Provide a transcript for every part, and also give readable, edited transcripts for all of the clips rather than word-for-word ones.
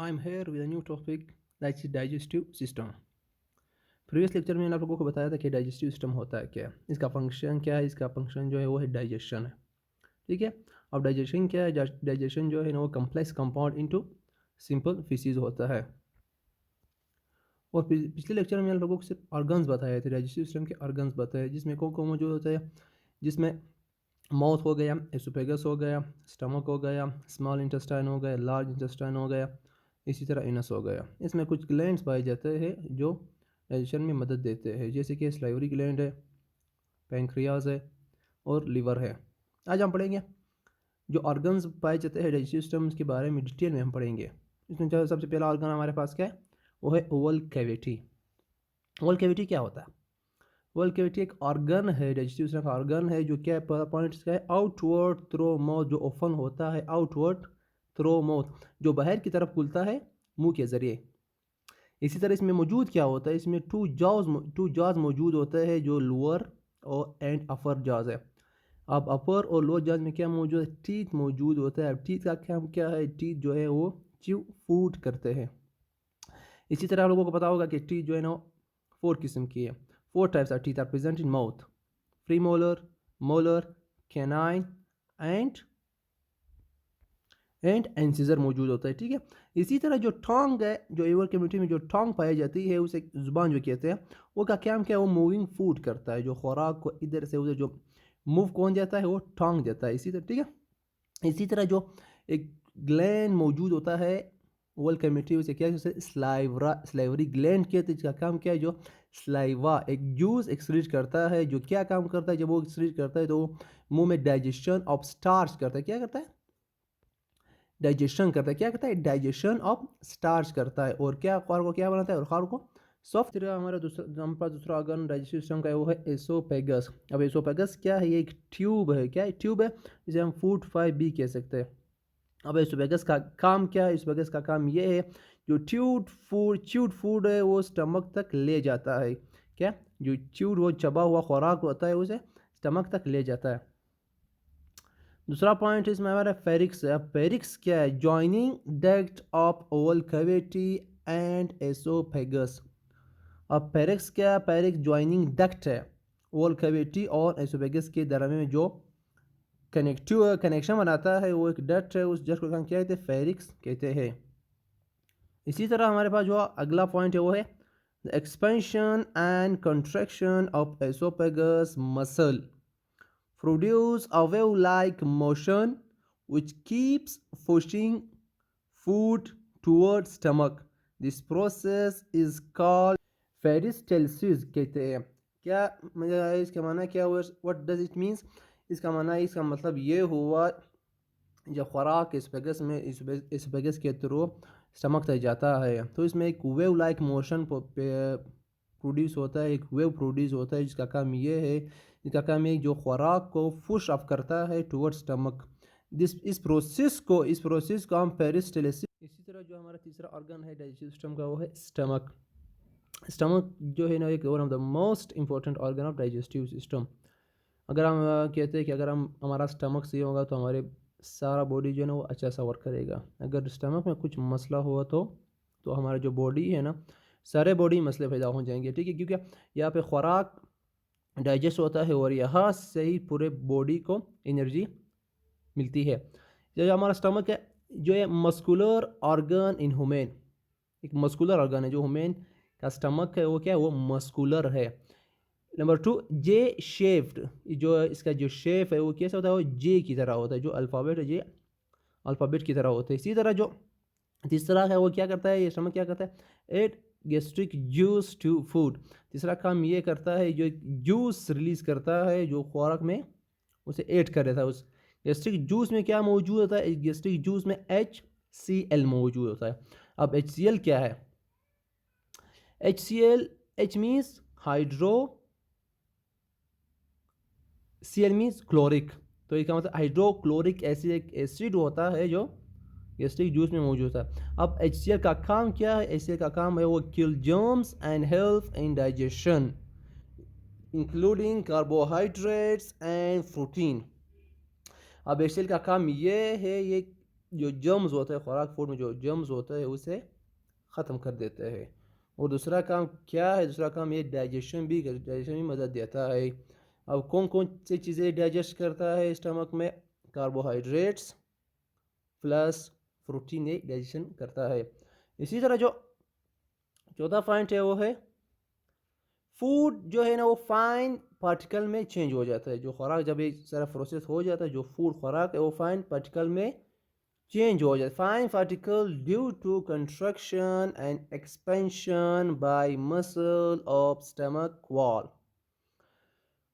I'm here with a new topic that's digestive system. Previous lecture में मैंने आप लोगों को बताया था कि डाइजेस्टिव सिस्टम होता है क्या, इसका फंक्शन क्या है। इसका फंक्शन जो है वो है डाइजेशन है। ठीक है। अब डाइजेशन क्या है? डाइजेशन जो है ना वो complex compound into simple faeces होता है। और पिछले लेक्चर में मैंने आप लोगों को सिर्फ ऑर्गन्स बताए थे, डाइजेस्टिव सिस्टम के ऑर्गन्स बताए, जिसमें कौन कौन मौजूद होता है। जिसमें माउथ हो गया, एसोफेगस हो गया, स्टमक हो गया, स्मॉल इंटेस्टाइन हो गया, लार्ज इंटेस्टाइन हो गया, इसी तरह इनस हो गया। इसमें कुछ ग्लैंड्स पाए जाते हैं जो डाइजेशन में मदद देते हैं, जैसे कि सलाइवरी ग्लैंड है, पैंक्रियाज है और लिवर है। आज हम पढ़ेंगे जो ऑर्गन्स पाए जाते हैं डाइजेस्टिव सिस्टम के बारे में डिटेल में हम पढ़ेंगे। इसमें जो सबसे पहला ऑर्गन हमारे पास क्या है वो है ओवल कैविटी। ओवल कैविटी क्या होता है? ओवल कैविटी एक ऑर्गन है, डाइजेस्टिव सिस्टम का ऑर्गन है, जो क्या है पॉइंट्स का है आउटवर्ड थ्रो माउथ, जो ओपन होता है आउटवर्ड थ्रो माउथ, जो बाहर की तरफ खुलता है मुंह के जरिए। इसी तरह इसमें मौजूद क्या होता है, इसमें टू जॉज मौजूद होता है, जो लोअर और एंड अपर जॉज है। अब अपर और लोअर जॉज में क्या मौजूद है? टीथ मौजूद होता है। अब टीथ का काम क्या है? टीथ जो है वो च्यू फूड करते हैं। इसी तरह आप लोगों को पता होगा कि टीथ जो है ना फोर किस्म की है। Four types of teeth are present in mouth: premolar, molar, canine and incisor मौजूद होता है। ठीक है। इसी तरह जो टोंग है, जो एवर कम्युनिटी में जो टोंग पाई जाती है उसे जुबान जो कहते हैं, वो का काम क्या है? वो मूविंग फूड करता है, जो खुराक को इधर से उधर जो मूव कौन जाता है वो टोंग जाता है। इसी तरह ठीक है। इसी तरह जो एक ग्लैंड मौजूद होता है ओवल कैविटी, उसे क्या है? स्लाइवरी ग्लैंड कहते हैं, जिसका काम क्या है? जो स्लाइवा एक जूस एक्सक्रीट करता है। जो क्या काम करता है? जब वो एक्सक्रीट करता है तो मुंह में डाइजेशन ऑफ स्टार्च करता है। क्या करता है? डाइजेशन करता है। क्या करता है? डाइजेशन ऑफ स्टार्च करता है। और क्या खार को क्या बनाता है? और खार को सॉफ्ट। तरह हमारा हमारे पास दूसरा ऑर्गन डाइजेस्टिव सिस्टम का है वो है एसोफेगस। अब एसोफेगस क्या है? ये एक ट्यूब है। क्या है? ट्यूब है, जिसे हम फूड 5B कह सकते हैं। अब एसोफेगस का काम क्या है? एसोफेगस का काम ये है, जो च्यूड फूड है वो स्टमक तक ले जाता है। क्या? जो च्यूड वो चबा हुआ खुराक होता है उसे स्टमक तक ले जाता है। दूसरा पॉइंट इसमें हमारा फेरिक्स है। अब फेरिक्स क्या है? Joining duct of Oval cavity and oesophagus. अब फेरिक्स क्या है? फेरिक्स जॉइनिंग डक्ट है ओवल कैविटी और एसोफेगस के दरमियान में जो कनेक्शन बनाता है, वो एक डक्ट है। उस डक्ट को हम क्या कहते हैं? फेरिक्स कहते हैं। इसी तरह हमारे पास जो अगला पॉइंट है वो है the expansion and contraction of oesophagus muscle produce a wave-like motion which keeps pushing food towards stomach. This process is called peristalsis कहते हैं। क्या इसका माना क्या हुआ? What does it means? इसका माना, इसका मतलब ये हुआ, जब खुराक इस्पेगस के थ्रू स्टमक तक जाता है तो इसमें एक वेव लाइक मोशन प्रोड्यूस होता है, एक वेव प्रोड्यूस होता है, जिसका काम ये है, जिसका काम है जो खुराक को पुश अप करता है टुवर्ड स्टमक। इस प्रोसेस को हम पेरिस्टाल्सिस। इसी तरह जो हमारा तीसरा ऑर्गन है डाइजेस्टिव सिस्टम का वो है स्टमक। स्टमक जो है ना एक one of the most important organ of digestive system. अगर हम कहते हैं कि अगर हम हमारा स्टमक सही होगा तो हमारे सारा बॉडी जो है ना वो अच्छा सा वर्क करेगा। अगर स्टमक में कुछ मसला हुआ तो हमारा जो बॉडी है ना, सारे बॉडी मसले पैदा हो जाएंगे। ठीक है। क्योंकि यहाँ पे खुराक डाइजेस्ट होता है और यहाँ से ही पूरे बॉडी को एनर्जी मिलती है। जो हमारा स्टमक है, जो है मस्कुलर ऑर्गन इन ह्यूमन, एक मस्कुलर ऑर्गन है। जो ह्यूमन का स्टमक है वो क्या है? वो मस्कुलर है। नंबर 2, जे शेप्ड। जो इसका जो शेप है वो कैसा होता है? वो जे की तरह होता है। जो अल्फ़ाबेट है, जे अल्फ़ाबेट की तरह होता है। इसी तरह जो तीसरा है वो क्या करता है? ये स्टमक क्या करता है? Add gastric juice to food. तीसरा काम ये करता है, जो जूस रिलीज करता है जो खुराक में, उसे ऐड कर देता है। उस गैस्ट्रिक जूस में क्या मौजूद होता है? गैस्ट्रिक जूस में HCl मौजूद होता है। अब HCl क्या है? HCl, H means hydro, Cl means chloric. तो इसका मतलब हाइड्रोक्लोरिक एसिड एक एसिड होता है जो गैस्ट्रिक जूस में मौजूद है। अब HCl का काम क्या है? HCl का काम है वो kill germs and help in digestion including carbohydrates and protein. अब HCl का काम ये है, ये जो जर्म्स होता है, खुराक फूड में जो जर्म्स होता है उसे ख़त्म कर देता है। और दूसरा काम क्या है, दूसरा काम ये डाइजेशन भी मदद देता है। अब कौन कौन सी चीज़ें डाइजेस्ट करता है स्टमक में? कार्बोहाइड्रेट्स प्लस प्रोटीन ये डाइजेशन करता है। इसी तरह जो चौथा पॉइंट है वो है फूड जो है ना वो फाइन पार्टिकल में चेंज हो जाता है। जो खुराक जब ये सारा प्रोसेस हो जाता है, जो फूड खुराक है वो फाइन पार्टिकल में चेंज हो जाता है। Fine particle due to construction and expansion by muscle of stomach wall.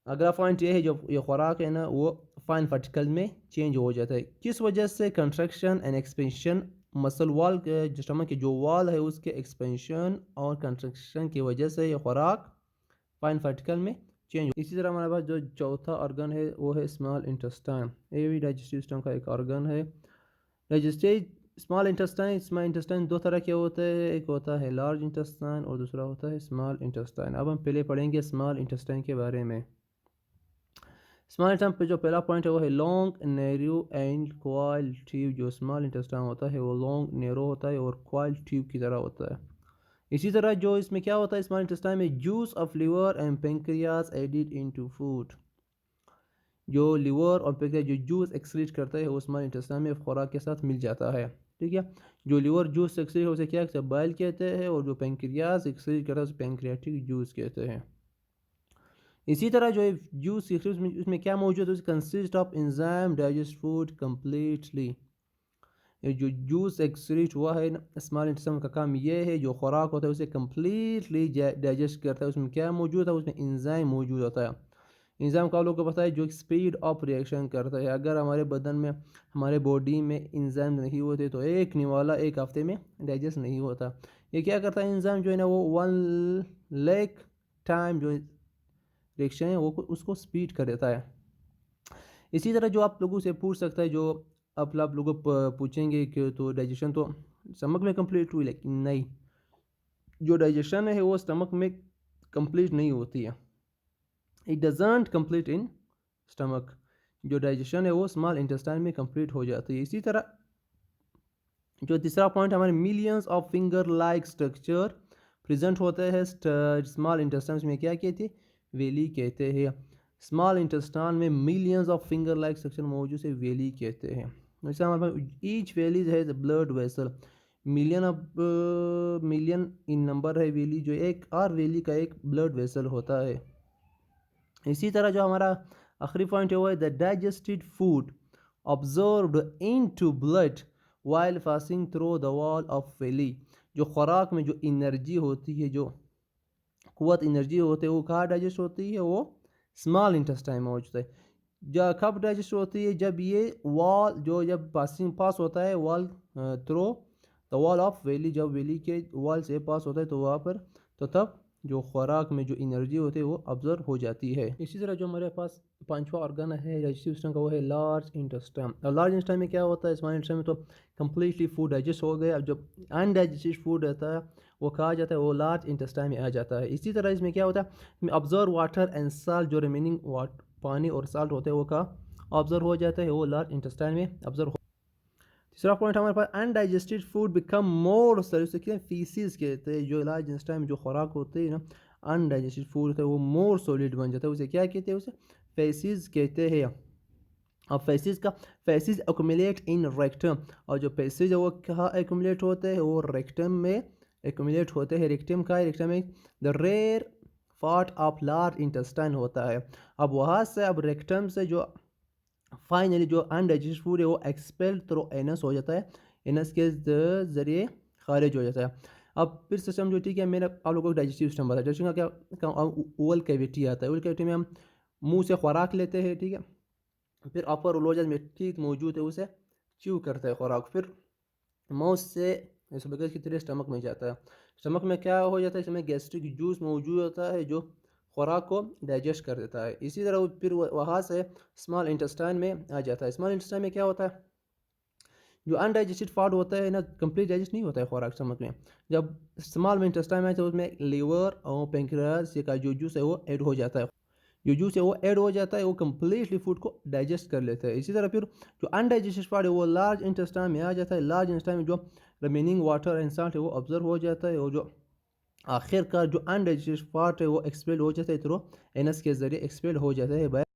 अगला पॉइंट ये है जो ये खुराक है ना वो फाइन पार्टिकल में चेंज हो जाता है। किस वजह से? Construction and expansion muscle wall के जो स्टमक की जो वॉल है उसके एक्सपेंशन और कंस्ट्रक्शन की वजह से ये खुराक फाइन पार्टिकल में चेंज। इसी तरह हमारे पास जो चौथा ऑर्गन है वो है स्मॉल इंटेस्टाइन। ये भी डाइजेस्टिव सिस्टम का एक ऑर्गन है। डाइजेस्टिव स्मॉल इंटेस्टाइन दो तरह के होते हैं, एक होता है लार्ज इंटेस्टाइन और दूसरा होता है स्मॉल इंटेस्टाइन। अब हम पहले पढ़ेंगे स्मॉल इंटेस्टाइन के बारे में। स्मॉल इंटेस्टाइन पे जो पहला पॉइंट है वो है long narrow and coil tube. जो स्मॉल इंटेस्टाइन होता है वो लॉन्ग नैरो होता है और क्वाइल ट्यूब की तरह होता है। इसी तरह जो इसमें क्या होता है स्मॉल इंटेस्टाइन में juice of liver and pancreas added into food. जो लिवर और पेंक्रियाज जो जूस एक्सक्रीट करता है वो स्मॉल इंटेस्टाइन में खुराक के साथ मिल जाता है। ठीक है, जो लिवर जूस एक्सक्रीट उसे क्या बाइल कहते हैं और जो पेंक्रियाज एक्सक्रीट करता है उसे पेंक्रियाटिक जूस कहते हैं। इसी तरह जो जूस उसमें क्या मौजूद है? Consist of enzyme digest food completely. जो जूस एक्सक्रीट हुआ है ना स्मॉल इंटेस्टाइन का काम ये है जो खुराक होता है उसे कम्प्लीटली डाइजेस्ट करता है। उसमें क्या मौजूद है? उसमें एंजाइम मौजूद होता है। एंजाइम का आप लोगों को पता है जो स्पीड ऑफ रिएक्शन करता है। अगर हमारे बदन में हमारे बॉडी में एंजाइम नहीं होते तो एक निवाला एक हफ्ते में डाइजेस्ट नहीं होता। ये क्या करता है एंजाइम जो है ना वो 1 लाख टाइम जो रिएक्शन है वो उसको स्पीड कर देता है। इसी तरह जो आप लोगों से पूछ सकता है, जो आप लोगों पूछेंगे कि तो डाइजेशन तो स्टमक में कंप्लीट हुई, लेकिन नहीं, जो डाइजेशन है वो स्टमक में कंप्लीट नहीं होती है। It doesn't complete in stomach. जो डाइजेशन है वो स्मॉल इंटेस्टाइन में कंप्लीट हो जाती है। इसी तरह जो तीसरा पॉइंट हमारे millions of finger like structure present होते हैं स्मॉल इंटेस्टाइन में। क्या कहते हैं? वेली कहते हैं। स्मॉल इंटेस्टाइन में millions of finger like structure मौजूद है, वेली कहते हैं। जैसे हमारे पास ईच वेली है blood vessel. Million in number है वेली, जो एक और वेली का एक ब्लड वेसल होता है। इसी तरह जो हमारा आखिरी पॉइंट है वो है the digested food observed into blood while passing through the wall of villi. जो खुराक में जो एनर्जी होती है, जो कुव्वत एनर्जी होती है, वो कहाँ डाइजेस्ट होती है? वो स्मॉल इंटेस्टाइन में मौजूद है। जब कब डाइजेस्ट होती है? जब ये वॉल जो जब पास होता है wall through the wall of villi, जब वेली के वॉल से पास होता है तो वहाँ पर तो तब जो खुराक में जो एनर्जी होती है वो ऑब्जर्व हो जाती है। इसी तरह जो हमारे पास पांचवा ऑर्गन है डाइजेस्टिव सिस्टम का वो है लार्ज इंटेस्टाइन। और लार्ज इंटेस्टाइन में क्या होता है? स्मॉल इंटेस्टाइन में तो कम्प्लीटली फूड डाइजेस्ट हो गया। अब जब अनडाइजेस्टेड फूड रहता है वो कहा जाता है वो लार्ज इंटेस्टाइन में आ जाता है। इसी तरह इसमें क्या होता है? इसमें ऑब्जर्व वाटर एंड साल्ट, जो रिमेनिंग पानी और साल्ट होते हैं वो का ऑब्जर्व हो जाता है, वो लार्ज इंटेस्टाइन में ऑब्जर्व। तीसरा पॉइंट हमारे पास undigested food become more solid. क्या फीसिस कहते हैं? जो लार्ज इंटेस्टाइन में जो खुराक होते हैं ना अनडाइजेस्टेड फूड होता है वो मोर सॉलिड बन जाता है, उसे क्या कहते हैं? उसे फेसिस कहते हैं। अब फेसिस एक्यूमुलेट इन रेक्टम। और जो फेसिस है वो कहाँ एक्यूमुलेट होते हैं? वो रेक्टम में एक्यूमुलेट होते हैं। रेक्टम का रेक्टम में the rear part of large intestine होता है। अब वहाँ से अब रेक्टम से जो फाइनली जो अनडाइजेस्टेड फूड है वो एक्सपेल थ्रू एनस हो जाता है, एनस के जरिए खारिज हो जाता है। अब फिर सिस्टम जो ठीक है मैंने आप लोगों को डाइजेस्टिव सिस्टम बताया। डाइजेशन का क्या ओवल कैविटी आता है। ओवल कैविटी में हम मुंह से खुराक लेते हैं, ठीक है, फिर अपर ओलोजस में ठीक मौजूद है, उसे च्यू करता है खुराक, फिर माउथ से स्पैगेटी की तरह स्टमक में जाता है। स्टमक में क्या हो जाता है? इसमें गैस्ट्रिक जूस मौजूद होता है जो खुराक को डाइजेस्ट कर देता है। इसी तरह फिर वहाँ से स्मॉल इंटेस्टाइन में आ जाता है। स्मॉल इंटेस्टाइन में क्या होता है? जो अनडाइजेस्टेड फूड होता है ना कंप्लीट डाइजेस्ट नहीं होता है खुराक स्टमक में। जब स्मॉल इंटेस्टाइन में तो उसमें लीवर और पेंक्रियाज का जो जूस है वो ऐड हो जाता है। जो जूस है वो ऐड हो जाता है, वो कम्प्लीटली फूड को डाइजेस्ट कर लेता है। इसी तरह फिर जो अनडाइजेस्टेड पार्ट है वो लार्ज इंटेस्टाइन में आ जाता है। लार्ज इंटेस्टाइन में जो रिमेनिंग वाटर एंड साल्ट है वो ऑब्जर्व हो जाता है, और जो आखिरकार जो अनडाइजेस्टेड पार्ट है वो एक्सपेल हो जाता है थ्रू एनस के ज़रिए एक्सपेल हो जाता है बाय